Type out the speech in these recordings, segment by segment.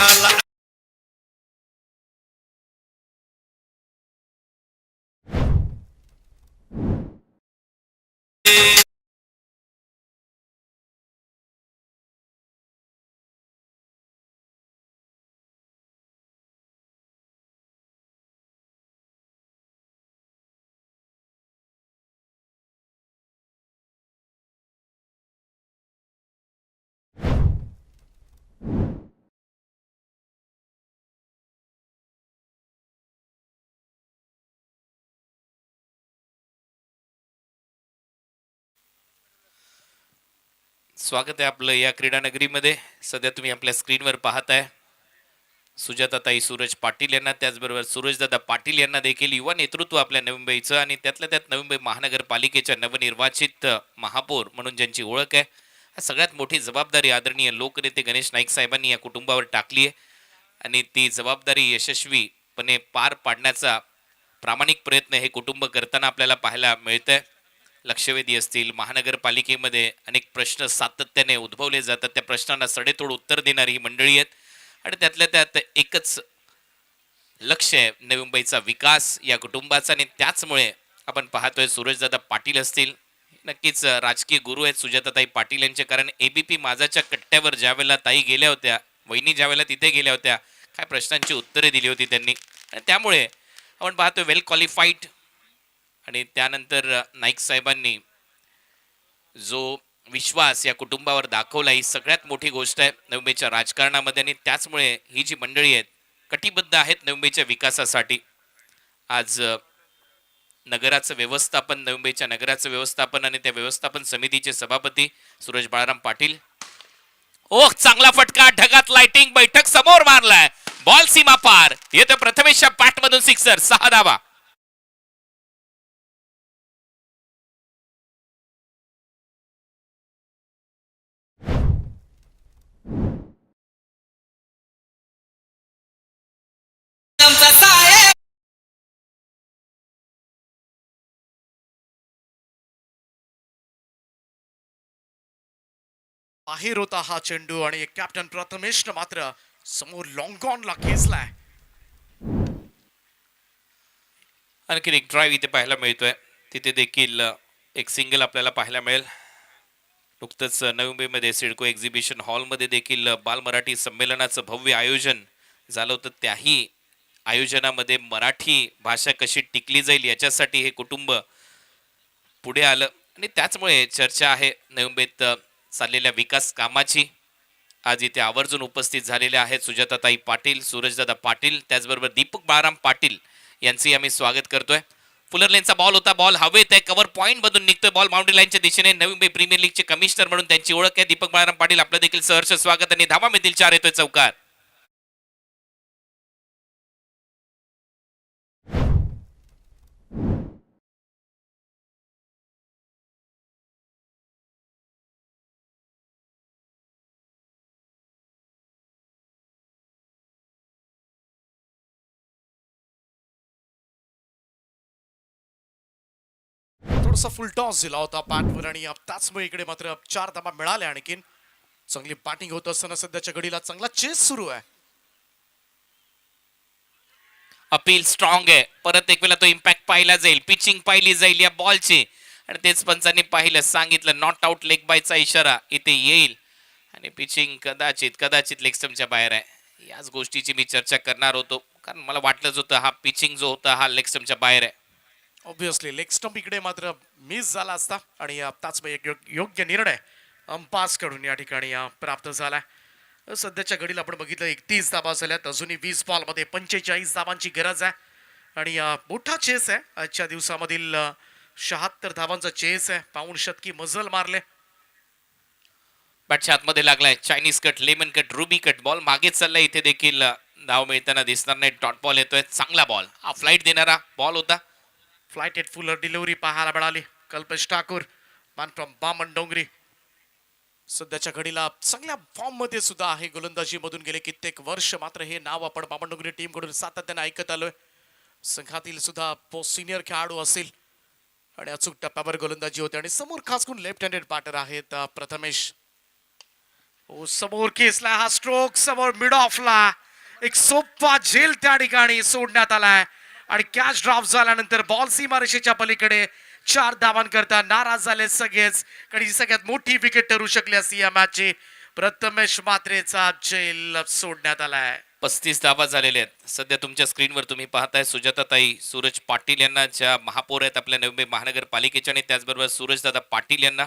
झाला स्वागत आहे आपलं या क्रीडा नगरीमध्ये. सध्या तुम्ही आपल्या स्क्रीनवर पाहताय सुजाताताई सूरज पाटील यांना, त्याचबरोबर सूरजदादा पाटील यांना देखील युवा नेतृत्व आपल्या नवी मुंबईचं आणि त्यातल्या त्यात नवी मुंबई महानगरपालिकेच्या नवनिर्वाचित महापौर म्हणून ज्यांची ओळख आहे, सगळ्यात मोठी जबाबदारी आदरणीय लोकनेते गणेश नाईक साहेबांनी या कुटुंबावर टाकली आहे आणि ती जबाबदारी यशस्वीपणे पार पाडण्याचा प्रामाणिक प्रयत्न हे कुटुंब करताना आपल्याला पाहायला मिळतंय. लक्षवेधी असतील, महानगरपालिकेमध्ये अनेक प्रश्न सातत्याने उद्भवले जातात, त्या प्रश्नांना सडेतोड उत्तर देणारी ही मंडळी आहेत आणि त्यातल्या त्यात एकच लक्ष आहे, नवी मुंबईचा विकास या कुटुंबाचा. आणि त्याचमुळे आपण पाहतोय सूरजदादा पाटील असतील, नक्कीच राजकीय गुरु आहेत सुजाताताई पाटील यांचे. कारण एबीपी माझाच्या कट्ट्यावर ज्यावेळेला ताई गेल्या होत्या, वहिनी ज्यावेळेला तिथे गेल्या होत्या, काय प्रश्नांची उत्तरे दिली होती त्यांनी. आणि त्यामुळे आपण पाहतोय वेल क्वालिफाईड. आणि त्यानंतर नाईक साहेबांनी जो विश्वास या कुटुंबावर दाखवला, ही सगळ्यात मोठी गोष्ट आहे नवी मुंबईच्या राजकारणामध्ये. आणि त्याचमुळे ही जी मंडळी आहेत कटिबद्ध आहेत नवी मुंबईच्या विकासासाठी. आज नगराचं व्यवस्थापन, नवी मुंबईच्या नगराचं व्यवस्थापन आणि त्या व्यवस्थापन समितीचे सभापती सूरज बाळाराम पाटील. ओह, चांगला फटका, ढगात लाइटिंग, बैठक समोर मारलाय, बॉल सीमा पार येतो. प्रथमेशच्या बॅटमधून सिक्सर, 6 धावा. बाहेर होता हा चेंडू आणि कॅप्टन प्रथमेशनं मात्र समोर लॉंग ऑनला खेचलाय. आणखी एक ड्राईव्ह इथे पाहायला मिळतोय, तिथे देखील एक सिंगल आपल्याला पाहायला मिळेल. नुकतंच नवी मुंबईमध्ये सिडको एक्झिबिशन हॉलमध्ये देखील बाल मराठी संमेलनाचं भव्य आयोजन झालं होतं. त्याही आयोजनामध्ये मराठी भाषा कशी टिकली जाईल याच्यासाठी हे कुटुंब पुढे आलं आणि त्याचमुळे चर्चा आहे नवी मुंबईत चाललेल्या विकास कामाची. आज इथे आवर्जून उपस्थित झालेले आहेत सुजाताताई पाटील, सूरजदादा पाटील, त्याचबरोबर दीपक बाळाराम पाटील यांचे आम्ही स्वागत करतोय. फुलर लेनचा बॉल होता, बॉल हवेत आहे, कव्हर पॉईंट मधून निघतोय, बॉल बाउंड्री लाईनच्या दिशेने. नवी मुंबई प्रीमियर लीगचे कमिशनर म्हणून त्यांची ओळख आहे दीपक बाळाराम पाटील. आपलं देखील सहर्ष स्वागत आणि धावा मिळतील 4 येतोय चौकार. थोडासा फुल टॉस दिला होता बॅटवर आणि त्याचमुळे इकडे मात्र 4 धावा मिळाल्या. आणखीन चांगली बॅटिंग होत असताना सध्याच्या घडीला चांगला चेस सुरू आहे. अपील स्ट्रॉंग आहे, परत एक वेळा तो इम्पॅक्ट पाहिला जाईल, पिचिंग पाहिली जाईल या बॉलची. आणि तेच पंचांनी पाहिलं, सांगितलं नॉट आउट, लेग बायचा इशारा इथे येईल आणि पिचिंग कदाचित लेग स्टंपच्या बाहेर आहे. याच गोष्टीची मी चर्चा करणार होतो, कारण मला वाटलंच होतं हा पिचिंग जो होता हा लेग स्टंपच्या बाहेर आहे. ऑब्विसली लेग स्टंप इकडे मात्र मिस झाला असता आणि त्याचमुळे एक योग्य निर्णय अंपास कडून या ठिकाणी प्राप्त झालाय. सध्याच्या घडीला आपण बघितलं 31 धावा झाल्यात, अजूनही 20 बॉलमध्ये 45 धावांची गरज आहे. आणि मोठा चेस आहे आजच्या दिवसामधील, 76 धावांचा चेस आहे. पाऊण शतकी मजल मारले. बॅटच्या आतमध्ये लागलाय, Chinese cut, lemon cut, ruby cut, ball मागे चाललाय. इथे देखील धाव मिळताना दिसणार नाही. डॉट बॉल येतोय, चांगला बॉल, हा फ्लाईट देणारा बॉल होता. फ्लाइटेड फुलर डिलिव्हरी पाहायला मिळाली. कल्पेश ठाकूर मॅन फ्रॉम बामण डोंगरी सध्याच्या घडीला चांगल्या फॉर्म मध्ये सुद्धा आहे. गोलंदाजी मधून गेले कित्येक वर्ष मात्र हे नाव आपण बामण डोंगरी टीम कडून सातत्याने ऐकत आलोय. संघातील सुद्धा पोस्ट सिनियर खेळाडू असेल आणि अचूक टप्प्यावर गोलंदाजी होते. आणि समोर खास करून लेफ्ट हँडेड बॅटर आहेत प्रथमेश. समोर केसला हा स्ट्रोक समोर मिड ऑफला एक सोपा झेल त्या ठिकाणी सोडण्यात आलाय आणि कॅच ड्रॉप झाल्यानंतर बॉल सीमारेषेच्या पलीकडे 4 धावांकरता नाराज झाले सगळेच. कारण ही सगळ्यात मोठी विकेट ठरू शकली असती या मॅचची. प्रथमेश मात्रेचा झेल सोडण्यात आलाय. 35 धावा झालेल्या आहेत. सध्या तुमच्या स्क्रीनवर तुम्ही पाहताय सुजाताताई सूरज पाटील यांना, ज्या महापौर आहेत आपल्या नवी मुंबई महानगरपालिकेच्या, आणि त्याचबरोबर सूरजदादा पाटील यांना.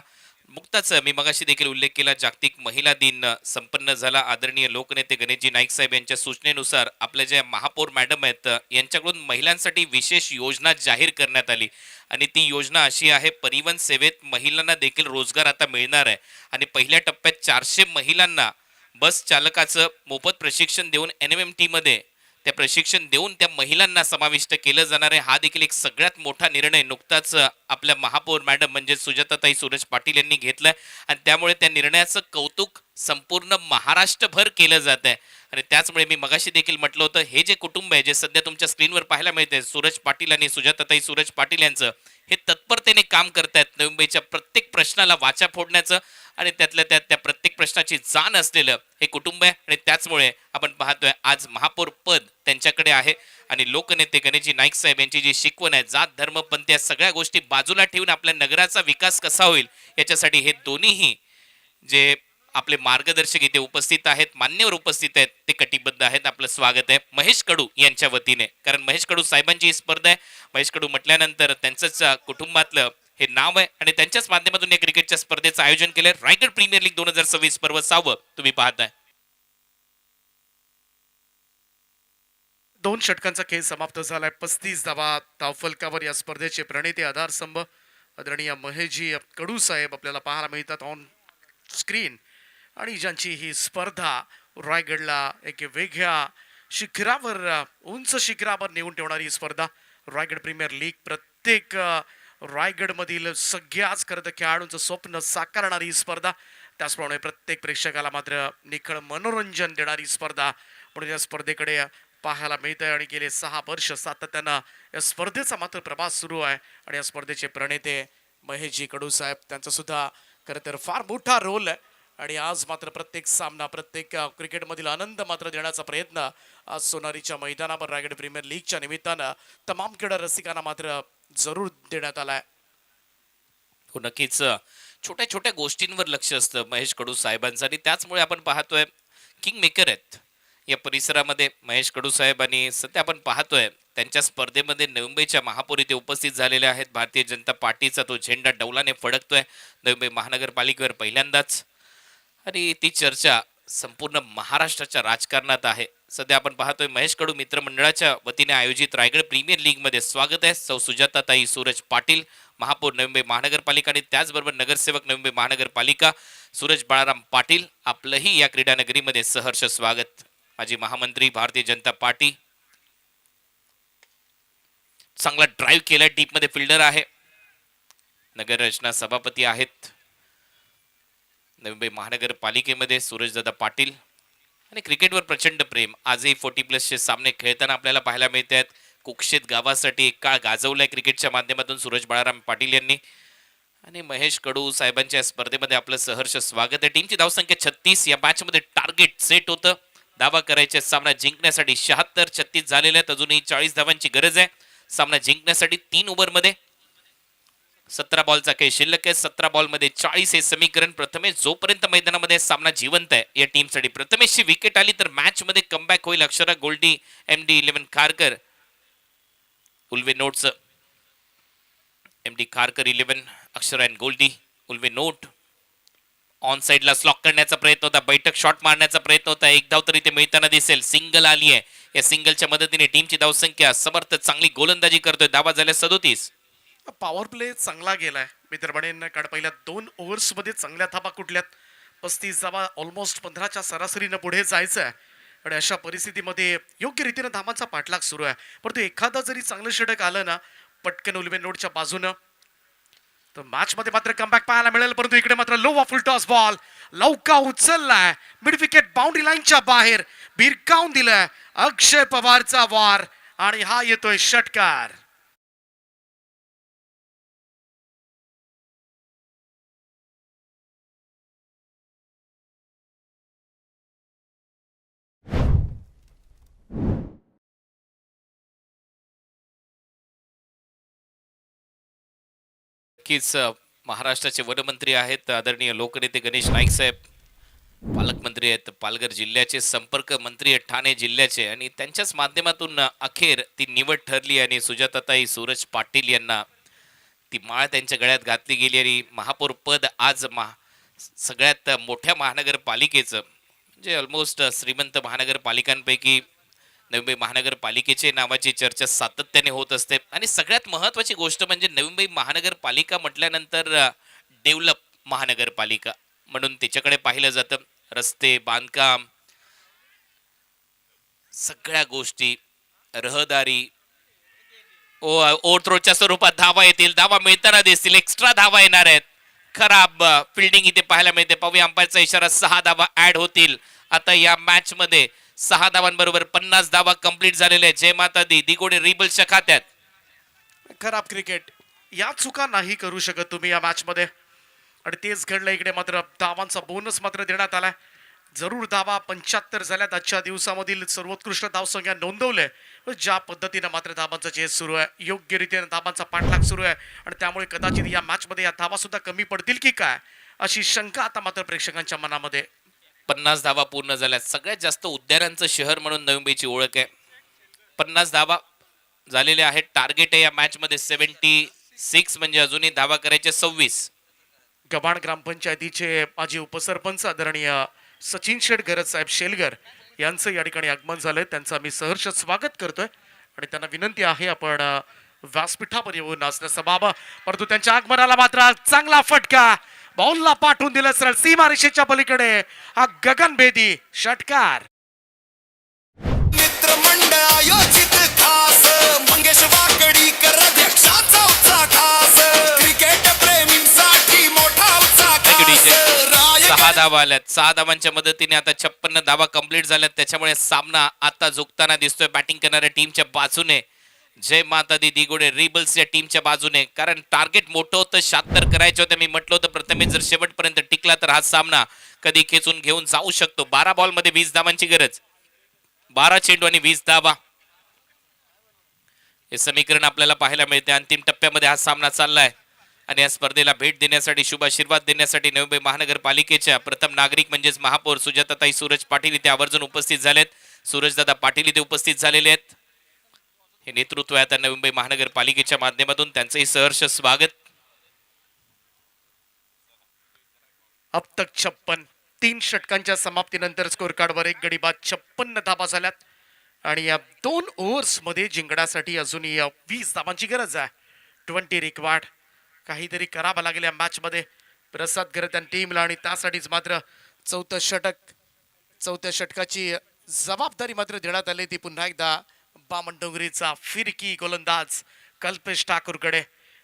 नुकताच मी मगाशी देखील उल्लेख केला, जागतिक महिला दिन संपन्न झाला. आदरणीय लोकनेते गणेशजी नाईक साहेब यांच्या सूचनेनुसार आपल्या ज्या महापौर मॅडम आहेत यांच्याकडून महिलांसाठी विशेष योजना जाहीर करण्यात आली. आणि ती योजना अशी आहे, परिवहन सेवेत महिलांना देखील रोजगार आता मिळणार आहे. आणि पहिल्या टप्प्यात 400 महिलांना बस चालकाचं मोफत प्रशिक्षण देऊन NMMT मध्ये त्या प्रशिक्षण देऊन त्या महिलांना समाविष्ट केलं जाणार आहे. हा देखील एक सगळ्यात मोठा निर्णय नुकताच आपल्या महापौर मॅडम म्हणजे सुजाताताई सूरज पाटील यांनी घेतलाय. आणि त्यामुळे त्या निर्णयाचं कौतुक संपूर्ण महाराष्ट्रभर केलं जात आहे. आणि त्याचमुळे मी मगाशी देखील म्हटलं होतं, हे जे कुटुंब आहे जे सध्या तुमच्या स्क्रीनवर पाहायला मिळते, सूरज पाटील आणि सुजाताताई सूरज पाटील यांचं, हे तत्परतेने काम करतायत नवी मुंबईच्या प्रत्येक प्रश्नाला वाचा फोडण्याचं. आणि त्यातल्या त्यात त्या प्रत्येक प्रश्नाची जाण असलेलं हे कुटुंब आहे. आणि त्याचमुळे आपण पाहतोय आज महापौर पद त्यांच्याकडे आहे. आणि लोकनेते गणेशजी नाईक साहेब यांची जी शिकवण आहे, जात धर्म पंथ या सगळ्या गोष्टी बाजूला ठेवून आपल्या नगराचा विकास कसा होईल याच्यासाठी हे दोन्हीही जे आपले मार्गदर्शक इथे उपस्थित आहेत, मान्यवर उपस्थित आहेत, ते कटिबद्ध आहेत. आपलं स्वागत आहे महेश कडू यांच्या वतीने. कारण महेश कडू साहेबांची ही स्पर्धा आहे. महेश कडू म्हटल्यानंतर त्यांचंच कुटुंबातलं हे नाव आहे आणि त्यांच्याच माध्यमातून या क्रिकेटच्या स्पर्धेचं आयोजन केलंय. रायगड प्रीमियर लीग 2026 पर्व 6 तुम्ही पाहताय. 2 षटकांचा खेळ समाप्त झालाय. 35 धावा धावफलकावर या स्पर्धेचे प्रणेते आधारस्तंभ आदरणीय महेशजी कडू साहेब आपल्याला पाहायला मिळतात ऑन स्क्रीन. आणि ज्यांची ही स्पर्धा रायगडला एक वेगळ्या शिखरावर उंच शिखरावर नेऊन ठेवणारी स्पर्धा रायगड प्रीमियर लीग, प्रत्येक रायगडमधील सगळ्याच खरं तर खेळाडूंचं स्वप्न साकारणारी स्पर्धा, त्याचप्रमाणे प्रत्येक प्रेक्षकाला मात्र निखळ मनोरंजन देणारी स्पर्धा म्हणून या स्पर्धेकडे पाहायला मिळत आहे. आणि गेले 6 वर्ष सातत्यानं या स्पर्धेचा मात्र प्रवास सुरू आहे. आणि या स्पर्धेचे प्रणेते महेशजी कडू साहेब, त्यांचा सुद्धा खरं तर फार मोठा रोल आहे. आणि आज मात्र प्रत्येक सामना, प्रत्येक क्रिकेटमधील आनंद मात्र देण्याचा प्रयत्न आज सोनारीच्या मैदानावर रायगड प्रीमियर लीगच्या निमित्तानं तमाम क्रीडा रसिकांना मात्र जरूर देण्यात आलाय. हो, नक्कीच. छोट्या छोट्या गोष्टींवर लक्ष असतं महेश कडू साहेबांचं. आणि त्याचमुळे आपण पाहतोय किंग मेकर आहेत या परिसरामध्ये महेश कडू साहेब. आणि सध्या आपण पाहतोय त्यांच्या स्पर्धेमध्ये नवी मुंबईच्या महापौर इथे उपस्थित झालेले आहेत. भारतीय जनता पार्टीचा तो झेंडा डौलाने फडकतोय नवी मुंबई महानगरपालिकेवर पहिल्यांदाच. आणि ती चर्चा संपूर्ण महाराष्ट्राच्या राजकारणात आहे. सध्या आपण पाहतोय महेश कडू मित्रमंडळाच्या वतीने आयोजित रायगड प्रीमियर लीग मध्ये स्वागत आहे सौ सुजाताताई सूरज पाटील, महापौर नवी मुंबई महानगरपालिका, आणि त्याचबरोबर नगरसेवक नवी मुंबई महानगरपालिका सूरज बाळाराम पाटील. आपलंही या क्रीडा नगरीमध्ये सहर्ष स्वागत. माजी महामंत्री भारतीय जनता पार्टी, चांगला ड्राईव्ह केला, डीप मध्ये फिल्डर आहे, नगर रचना सभापती आहेत नवी मुंबई महानगरपालिकेमध्ये सूरजदादा पाटील. आणि क्रिकेटवर प्रचंड प्रेम. आजही 40+ सामने खेळताना आपल्याला पाहायला मिळत आहेत. कुक्षेत गावासाठी एक काळ गाजवलाय क्रिकेटच्या माध्यमातून सूरज बाळाराम पाटील यांनी. आणि महेश कडू साहेबांच्या स्पर्धेमध्ये आपलं सहर्ष स्वागत आहे. टीमची धावसंख्या 36. या मॅच मध्ये टार्गेट सेट होतं, धावा करायचे सामना जिंकण्यासाठी. 76-36 झालेले आहेत. अजूनही 40 धावांची गरज आहे सामना जिंकण्यासाठी. 3 ओव्हरमध्ये 17 बॉलचा खेळ शिल्लक आहे. 17 बॉलमध्ये 40 हे समीकरण. प्रथमेश जोपर्यंत मैदानामध्ये सामना जिवंत आहे या टीमसाठी, प्रथमेशची विकेट आली तर मॅच मध्ये कमबॅक होईल. अक्षरा गोल्डी, MD11 खारकर, उल्वे नोटचं MD Kharkar 11, Akshara and Goldie, Ulwe note. On साइडला स्लॉक करण्याचा प्रयत्न होता, बैठक शॉट मारण्याचा प्रयत्न होता. एक धाव तरी ते मिळताना दिसेल. सिंगल आली आहे. या सिंगलच्या मदतीने टीमची धावसंख्या, समर्थ चांगली गोलंदाजी करतोय. धावा झाल्या 37. पॉवर प्ले चांगला गेलाय मित्रमंडळींना. कारण पहिल्या 2 ओव्हर्स मध्ये चांगल्या धाबा कुठल्यात. 35 धावा, ऑलमोस्ट 15च्या सरासरीनं पुढे जायचं आहे. आणि अशा परिस्थितीमध्ये योग्य रीतीने धावांचा पाठलाग सुरू आहे. परंतु एखादा जरी चांगलं षटक आलं ना पटकन उल्वे नोडच्या बाजूनं, तर मॅच मध्ये मात्र कमबॅक पाहायला मिळेल. परंतु इकडे मात्र लो फुल टॉस बॉल लवका उचललाय, मिड विकेट बाउंड्री लाईनच्या बाहेर भिरकावून दिलाय अक्षय पवारचा वार. आणि हा येतोय षटकार. नक्कीच महाराष्ट्राचे वनमंत्री आहेत आदरणीय लोकनेते गणेश नाईक साहेब, पालकमंत्री आहेत पालघर जिल्ह्याचे, संपर्क मंत्री आहेत ठाणे जिल्ह्याचे, आणि त्यांच्याच माध्यमातून अखेर ती निवड ठरली आणि सुजाताताई सूरज पाटील यांना ती माळ त्यांच्या गळ्यात घातली गेली आणि महापौर पद आज सगळ्यात मोठ्या महानगरपालिकेचं, म्हणजे ऑलमोस्ट श्रीमंत महानगरपालिकांपैकी नवी मुंबई महानगरपालिकेचे नावाची चर्चा सातत्याने होत असते. आणि सगळ्यात महत्वाची गोष्ट म्हणजे नवी मुंबई महानगरपालिका म्हटल्यानंतर डेव्हलप महानगरपालिका म्हणून त्याच्याकडे पाहिलं जातं. रस्ते, बांधकाम, सगळ्या गोष्टी, रहदारी, ओव्हरथ्रोच्या स्वरूपात धावा येतील, धावा मिळताना दिसतील, एक्स्ट्रा धावा येणार आहेत. खराब फिल्डिंग इथे पाहायला मिळते. पाहूया अंपायरचा इशारा, 6 धावा ऍड होतील. आता या मॅच मध्ये 6 धावांबरोबर 50 धावा कंप्लीट झालेल्या आहेत. जय माता दी, दिगोडे रिबल्सच्या खात्यात. खराब क्रिकेट, या चुका नाही करू शकत तुम्ही या मॅच मध्ये, आणि तेच घडलं. इकडे मात्र धावांचा बोनस मात्र देण्यात आलाय. जरूर धावा 75 झाल्यात आजच्या दिवसामधील सर्वोत्कृष्ट धावसंख्या नोंदवले. ज्या पद्धतीने मात्र धावांचा चेस सुरू आहे, योग्य रीतीने धावांचा पाठलाग सुरू आहे, आणि त्यामुळे कदाचित या मॅच मध्ये या धावा सुद्धा कमी पडतील की काय अशी शंका आता मात्र प्रेक्षकांच्या मनामध्ये. 50 धावा पूर्ण झाल्यात. सगळ्यात जास्त उद्यानांचं शहर म्हणून नवी मुंबईची ओळख आहे. 50 धावा झालेल्या आहेत. टार्गेट आहे या मॅच मध्ये 76, म्हणजे अजूनही धावा करायचे 26. गव्हाण ग्रामपंचायतीचे माजी उपसरपंच आदरणीय सचिन शेठ गरज साहेब शेलगर यांचं या ठिकाणी आगमन झालंय. त्यांचं आम्ही सहर्ष स्वागत करतोय आणि त्यांना विनंती आहे आपण व्यासपीठावर येऊन असण्याचा बाबा. परंतु त्यांच्या आगमनाला मात्र चांगला फटका, बॉलला पाठवून दिलं सरळ सीमारेषेच्या पलीकडे. हा गगनभेदी षटकार. मित्रमंडळ आयोजित खास मंगेश वाकडीकर अध्यक्षाचा उत्साह खास क्रिकेट प्रेमींसाठी मोठा उत्साह खास. 6 धावा आल्यात. 6 धावांच्या मदतीने आता 56 धावा कंप्लीट झाल्यात. त्याच्यामुळे सामना आता झुकताना दिसतोय बॅटिंग करणाऱ्या टीमच्या बाजूने. जय माता दी दिगोडे रिबल्स या टीमच्या बाजूने, कारण टार्गेट मोठं होतं, 76 करायचं होतं. मी म्हटलं होतं प्रथमेश जर शेवटपर्यंत टिकला तर हा सामना कधी खेचून घेऊन जाऊ शकतो. 12 बॉल मध्ये 20 धावांची गरज, 12 चेंडू आणि 20 धावा, हे समीकरण आपल्याला पाहायला मिळते. अंतिम टप्प्यामध्ये हा सामना चाललाय आणि या स्पर्धेला भेट देण्यासाठी, शुभ आशीर्वाद देण्यासाठी नवी मुंबई महानगरपालिकेच्या प्रथम नागरिक म्हणजेच महापौर सुजाताताई सूरज पाटील इथे आवर्जून उपस्थित झालेत. सूरजदादा पाटील इथे उपस्थित झालेले आहेत. हे नेतृत्व आहे आता नवी मुंबई महानगरपालिकेच्या माध्यमातून, त्यांचंही सहर्ष स्वागत. अब तक 56, 3 षटकांच्या समाप्तीनंतर स्कोर कार्डवर 1 गडी बाद 56 धावा झाल्यात. आणि या 2 ओव्हर्स मध्ये जिंकण्यासाठी अजूनही 20 धावांची गरज आहे. 20 रिक्वायर्ड. काहीतरी करावं लागेल या मॅच मध्ये प्रसाद करत टीमला, आणि त्यासाठीच मात्र चौथ्या षटकाची जबाबदारी मात्र देण्यात आली. ती पुन्हा एकदा बामणडोंगरीचा फिरकी गोलंदाज कल्पेश ठाकूरकडे.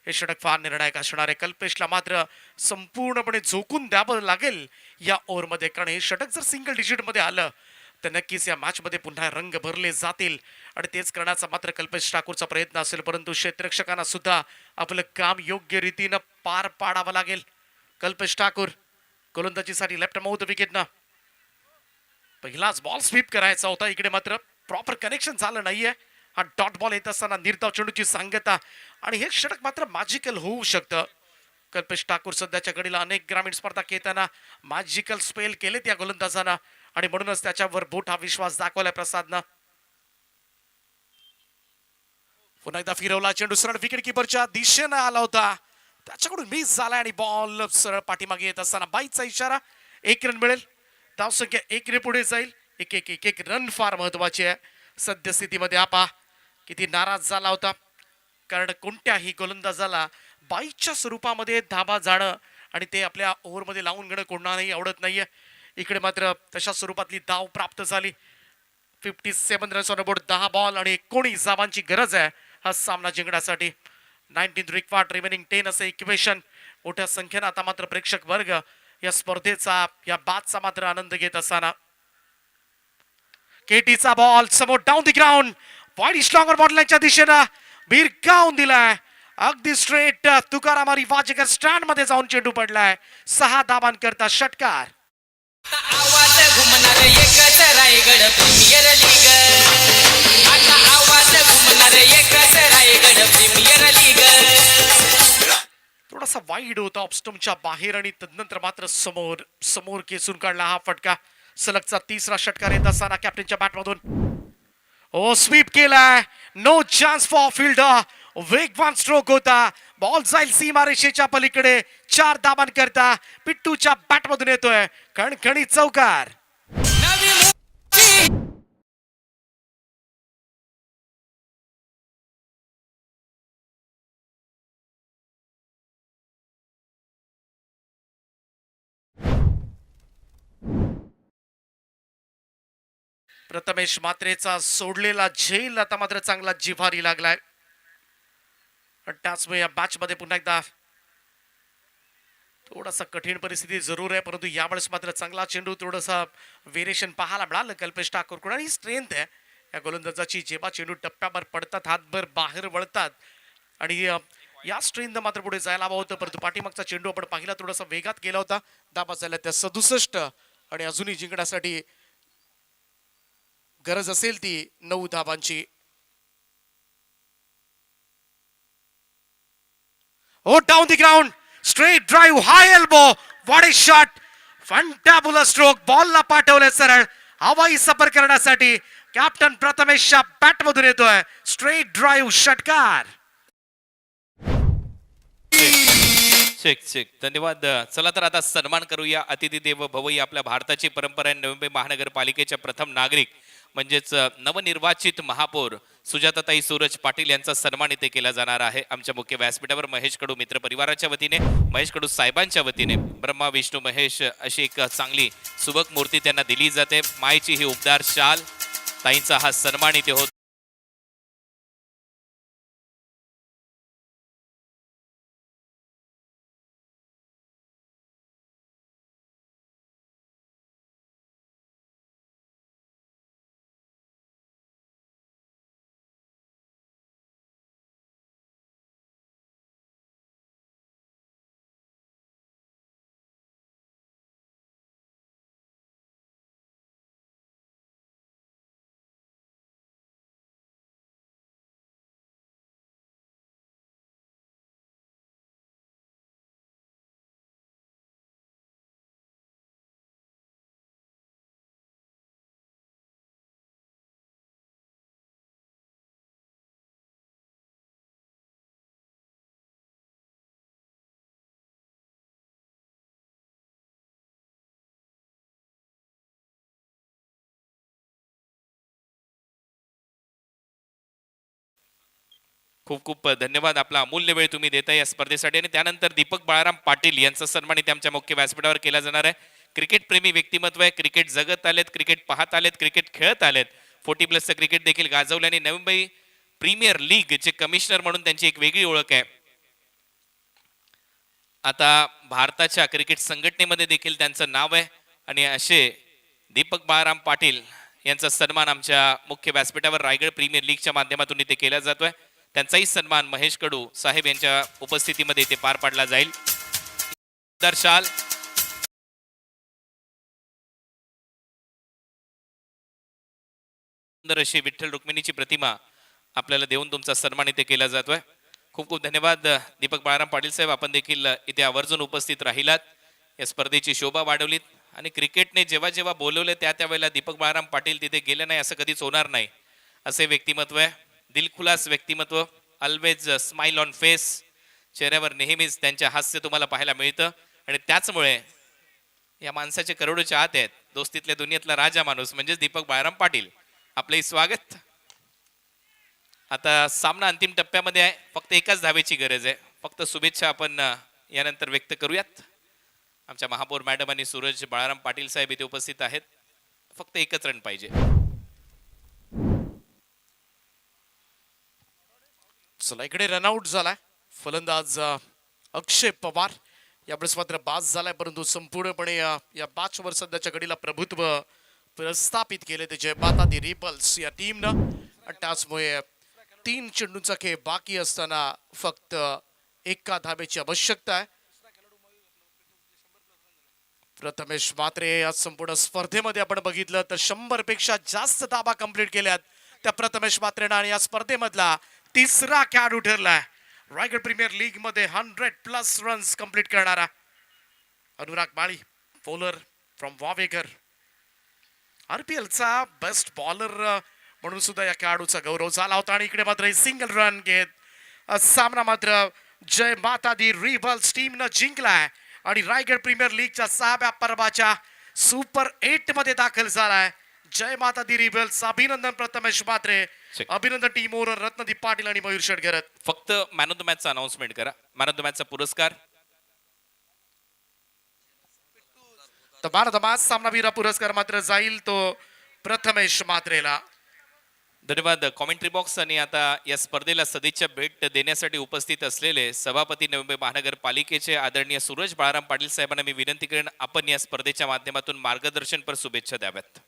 हे षटक फार निर्णायक असणार आहे. कल्पेशला मात्र संपूर्णपणे झोकून द्यावं लागेल या ओव्हरमध्ये, कारण हे षटक जर सिंगल डिजिट मध्ये आलं तर नक्कीच या मॅच मध्ये पुन्हा रंग भरले जातील, आणि तेच करण्याचा मात्र कल्पेश ठाकूरचा प्रयत्न असेल. परंतु क्षेत्ररक्षकांना सुद्धा आपलं काम योग्य रीतीनं पार पाडावं लागेल. कल्पेश ठाकूर गोलंदाजीसाठी लेफ्ट माउथ विकेटनं पहिलाच बॉल स्वीप करायचा होता. इकडे मात्र प्रॉपर कनेक्शन झालं नाहीये. हा डॉट बॉल येत असताना निर्धाव चेंडूची सांगता, आणि हे षटक मात्र मॅजिकल होऊ शकतं. कल्पेश ठाकूर सध्याच्या घडीला अनेक ग्रामीण स्पर्धा खेळताना मॅजिकल स्पेल केलेत या गोलंदाजांना, आणि म्हणूनच त्याच्यावर मोठा विश्वास दाखवलाय प्रसादनं. पुन्हा एकदा फिरवला चेंडू, सरळ विकेट किपरच्या दिशेनं आला होता, त्याच्याकडून मिस झालाय आणि बॉल सरळ पाठीमागे येत असताना बाईचा इशारा. 1 रन मिळेल. धावसंख्या 1 ने पुढे जाईल. एक रन फार महत्वाचे आहे सद्यस्थितीमध्ये. आपा किती नाराज झाला होता, कारण कोणत्याही गोलंदाजाला बाईच्या स्वरूपामध्ये धाबा जाणं आणि ते आपल्या ओव्हरमध्ये लावून घेणं कोणालाही आवडत नाहीये. इकडे मात्र तशा स्वरूपातली धाव प्राप्त झाली. 57 रन्स ऑन बोर्ड, 10 बॉल आणि 19 धावांची गरज आहे हा सामना जिंकण्यासाठी. 19 रिक्वायर्ड, रिमेनिंग 10 असं इक्वेशन. मोठ्या संख्येनं आता मात्र प्रेक्षक वर्ग या स्पर्धेचा, या बादचा मात्र आनंद घेत असताना. केटीचा बॉल समोर डाऊन द ग्राउंड, वाईड स्ट्रॉंगर बॉटलांच्या दिशेनं भिरकावून दिलाय. अगदी स्ट्रेट तुकाराम वाजेकर स्टँड मध्ये जाऊन चेंडू पडलाय. 6 धावांकरता षटकार. आवाज घुमणार एकच रायगड प्रीमियर लीग. आता आवाज घुमणार एकच रायगड प्रीमियर लीग. थोडासा वाईड होता ऑफस्टमच्या बाहेर आणि तदनंतर मात्र समोर समोर खेचून काढला हा फटका. सलगचा तिसरा षटकार येत असताना कॅप्टनच्या बॅटमधून ओ स्वीप केलाय. No chance for fielder. वेगवान स्ट्रोक होता. बॉल जाईल सीमारेषेच्या पलीकडे 4 धावांकरता. पिट्टूच्या बॅटमधून येतोय खणखणी चौकार. नवी मुंबई प्रथमेश मात्रेचा सोडलेला झेल आता मात्र चांगला जिव्हारी लागलाय. त्याचमुळे या मॅच मध्ये पुन्हा एकदा थोडासा कठीण परिस्थिती जरूर आहे, परंतु यावेळेस मात्र चांगला चेंडू थोडंसं व्हेरिएशन पाहायला मिळालं कल्पेश ठाकूरकडून. आणि स्ट्रेंथ आहे या गोलंदाजाची. जेव्हा चेंडू टप्प्यावर पडतात हातभर बाहेर वळतात आणि या स्ट्रेंथ मात्र पुढे जायला हवं होतं, परंतु पाठीमागचा चेंडू आपण पाहिला थोडासा वेगात गेला होता. धाबा झाल्या त्या 67 आणि अजूनही जिंकण्यासाठी गरज असेल ती 9 धाबांची. Oh, down the ground, straight drive, high elbow, what a shot, fantabulous stroke. बॉलला पाठवले सरळ हवाई सफर करण्यासाठी. कॅप्टन प्रथमेशच्या बॅट मधून येतोय स्ट्रेट ड्राईव्ह षटकार. चेक चेक धन्यवाद. चला तर आता सन्मान करूया अतिथी देव भव ही आपल्या भारताची परंपरा आहे. नवी मुंबई महानगरपालिकेच्या प्रथम नागरिक म्हणजेच नवनिर्वाचित महापौर सुजाताताई सूरज पाटील यांचा सन्मान इथे केला जाणार आहे. आमच्या मुख्य व्यासपीठावर महेश कडू मित्र परिवाराच्या वतीने, महेश कडू साहेबांच्या वतीने ब्रह्मा विष्णू महेश अशी एक चांगली सुबक मूर्ती त्यांना दिली जाते. मायची ही उबदार शाल, ताईंचा हा सन्मान इथे होत. खूप खूप धन्यवाद. आपला अमूल्य वेळ तुम्ही देताय या स्पर्धेसाठी. आणि त्यानंतर दीपक बाळाराम पाटील यांचा सन्मान इथे आमच्या मुख्य व्यासपीठावर केला जाणार आहे. क्रिकेट प्रेमी व्यक्तिमत्व आहे. क्रिकेट जगत आलेत, क्रिकेट पाहत आलेत, क्रिकेट खेळत आलेत. 40+ क्रिकेट देखील गाजवले आणि नवी मुंबई प्रीमियर लीग चे कमिशनर म्हणून त्यांची एक वेगळी ओळख आहे. आता भारताच्या क्रिकेट संघटनेमध्ये देखील त्यांचं नाव आहे. आणि असे दीपक बाळाराम पाटील यांचा सन्मान आमच्या मुख्य व्यासपीठावर रायगड प्रीमियर लीगच्या माध्यमातून इथे केला जातोय. त्यांचाही सन्मान महेश कडू साहेब यांच्या उपस्थितीमध्ये इथे पार पाडला जाईल. दर्शाल सुंदर अशी विठ्ठल रुक्मिणीची प्रतिमा आपल्याला देऊन तुमचा सन्मान इथे केला जातोय. खूप खूप धन्यवाद दीपक बाळाराम पाटील साहेब. आपण देखील इथे आवर्जून उपस्थित राहिलात, या स्पर्धेची शोभा वाढवलीत. आणि क्रिकेटने जेव्हा जेव्हा बोलवले त्यावेळेला दीपक बाळाराम पाटील तिथे गेले नाही असं कधीच होणार नाही. असे व्यक्तिमत्व आहे, दिलखुलास व्यक्तिमत्व, ऑलवेज स्माइल ऑन फेस. चेहऱ्यावर नेहमीच त्यांच्या हास्य तुम्हाला पाहायला मिळतं. आणि त्याचमुळे या माणसाचे करोडोच्या आत आहेत. दोस्तीतल्या दुनियेतला राजा माणूस म्हणजेच दीपक बाळाराम पाटील. आपलंही स्वागत. आता सामना अंतिम टप्प्यामध्ये आहे. फक्त एकाच धावेची गरज आहे. फक्त शुभेच्छा आपण यानंतर व्यक्त करूयात. आमच्या महापौर मॅडम आणि सूरज बाळाराम पाटील साहेब इथे उपस्थित आहेत. फक्त एकच रन पाहिजे. चला इकडे रनआउट झालाय फलंदाज अक्षय पवार. यावेळेस मात्र बास झालाय, परंतु संपूर्णपणे या मॅचवर सध्याच्या घडीला प्रभुत्व प्रस्थापित केले ते जयमाता दी रिपल्स या टीमनं. आणि त्याचमुळे 3 चेंडूंचा खेळ बाकी असताना फक्त एका धावेची आवश्यकता आहे. प्रथमेश मात्रे या संपूर्ण स्पर्धेमध्ये आपण बघितलं तर 100 पेक्षा जास्त धाबा कंप्लीट केल्यात त्या प्रथमेश मात्रेनं. आणि या स्पर्धेमधला 3रा खेळाडू ठरलाय. रायगड प्रीमियर लीग मध्ये 100+ रन्स कंप्लीट करणारा अनुराग माळी, बॉलर फ्रॉम वावेघर. RPL चा बेस्ट बॉलर म्हणून सुद्धा या खेळाडूचा गौरव झाला होता. आणि इकडे मात्र सिंगल रन घेत सामना मात्र जय माता दी रिबल्स टीमनं जिंकलाय आणि रायगड प्रीमियर लीगच्या 6व्या पर्वाच्या सुपर 8 मध्ये दाखल झालाय. जय माता दी रिबल्स. अभिनंदन प्रथमेश म्हात्रे, check. अभिनंदन टीम ओनर रत्नदीप पाटील आणि मयूर शेटगरत. फक्त मॅन ऑफ द मॅचचा अनाउन्समेंट करा. मॅन ऑफ द मॅचचा पुरस्कार तर मॅन ऑफ द मॅच सामनावीर पुरस्कार मात्र जाईल तो प्रथमेश म्हात्रेला. धन्यवाद कॉमेंट्री बॉक्स. आणि आता या स्पर्धेला सदिच्छा भेट देण्यासाठी उपस्थित असलेले सभापती नवी मुंबई महानगरपालिकेचे आदरणीय सूरज बाळाराम पाटील साहेबांना मी विनंती करेन आपण या स्पर्धेच्या माध्यमातून मार्गदर्शनपर शुभेच्छा द्याव्यात.